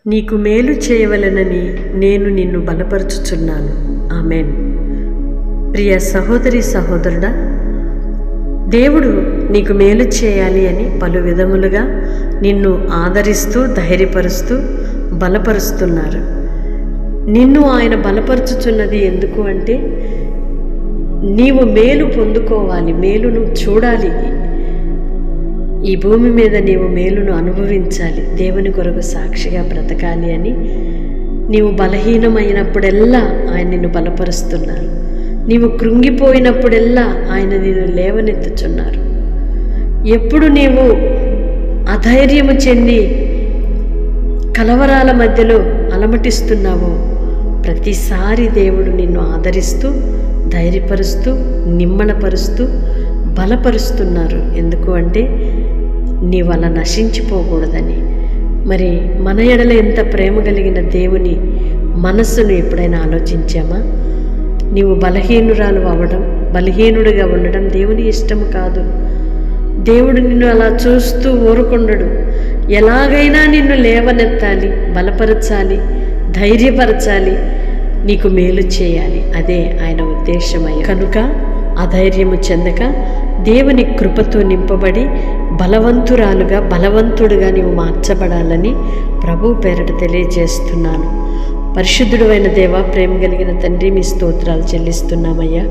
నీకు మేలు చేయవలెనని నేను నిన్ను బలపరుచుచున్నాను. ఆమేన్. ప్రియ సహోదరి సహోదరుడా, దేవుడు నీకు మేలు చేయాలి అని పలు విధములుగా నిన్ను ఆదరిస్తూ ధైర్యపరుస్తూ బలపరుస్తున్నారు. నిన్ను ఆయన బలపరుచుచున్నది ఎందుకు అంటే, నీవు మేలు పొందుకోవాలి, మేలును చూడాలి, ఈ భూమి మీద నీవు మేలును అనుభవించాలి, దేవుని కొరకు సాక్షిగా బ్రతకాలి అని నీవు బలహీనమైనప్పుడెల్లా ఆయన నిన్ను బలపరుస్తున్నారు. నీవు కృంగిపోయినప్పుడెల్లా ఆయన నిన్ను లేవనెత్తుచున్నారు. ఎప్పుడు నీవు అధైర్యము చెంది కలవరాల మధ్యలో అలమటిస్తున్నావో ప్రతిసారి దేవుడు నిన్ను ఆదరిస్తూ ధైర్యపరుస్తూ నిమ్మళపరుస్తూ బలపరుస్తున్నారు. ఎందుకు అంటే నీవు అలా నశించిపోకూడదని. మరి మన ఎడల ఎంత ప్రేమ కలిగిన దేవుని మనస్సును ఎప్పుడైనా ఆలోచించామా? నీవు బలహీనురాలు అవ్వడం, బలహీనుడిగా ఉండడం దేవుని ఇష్టము కాదు. దేవుడు నిన్ను అలా చూస్తూ ఊరుకుండడు. ఎలాగైనా నిన్ను లేవనెత్తాలి, బలపరచాలి, ధైర్యపరచాలి, నీకు మేలు చేయాలి. అదే ఆయన ఉద్దేశమయ్య. కనుక అధైర్యము చెందక దేవుని కృపతో నింపబడి బలవంతురాలుగా బలవంతుడుగా నీవు మార్చబడాలని ప్రభు పేరట తెలియజేస్తున్నాను. పరిశుద్ధుడు అయిన దేవ, ప్రేమ కలిగిన తండ్రి, మీ స్తోత్రాలు చెల్లిస్తున్నామయ్యా.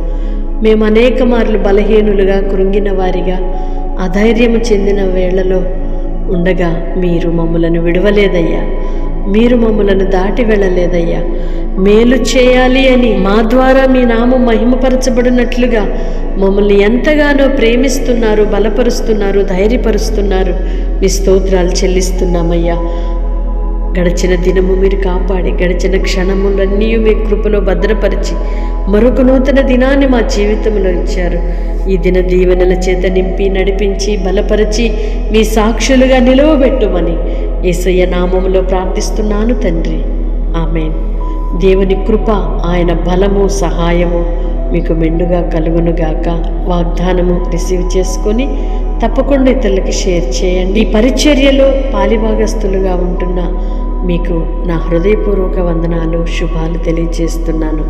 మేము అనేక మార్లు బలహీనులుగా కృంగిన వారిగా అధైర్యము చెందిన వేళలో ఉండగా మీరు మమ్ములను విడవలేదయ్యా, మీరు మమ్ములను దాటి వెళ్ళలేదయ్యా. మేలు చేయాలి అని మా ద్వారా మీ నామం మహిమపరచబడినట్లుగా మమ్మల్ని ఎంతగానో ప్రేమిస్తున్నారు, బలపరుస్తున్నారు, ధైర్యపరుస్తున్నారు. మీ స్తోత్రాలు చెల్లిస్తున్నామయ్యా. గడిచిన దినము మీరు కాపాడి, గడిచిన క్షణములన్నీ మీ కృపలో భద్రపరిచి మరొక నూతన దినాన్ని మా జీవితంలో ఇచ్చారు. ఈ దిన దీవెనల చేత నింపి నడిపించి బలపరిచి మీ సాక్షులుగా నిలవబెట్టుమని యేసయ్య నామములో ప్రార్థిస్తున్నాను తండ్రి. ఆమేన్. దేవుని కృప, ఆయన బలము, సహాయము మీకు మెండుగా కలుగునుగాక. వాగ్దానము రిసీవ్ చేసుకొని తప్పకుండా ఇతరులకి షేర్ చేయండి. ఈ పరిచర్యలో పాలిభాగస్తులుగా ఉంటున్న మీకు నా హృదయపూర్వక వందనాలు, శుభాలు తెలియజేస్తున్నాను.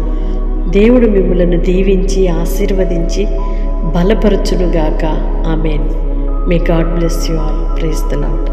దేవుడు మిమ్మలను దీవించి ఆశీర్వదించి బలపరచునుగాక. ఆమేన్. May God bless you all. Praise the lord.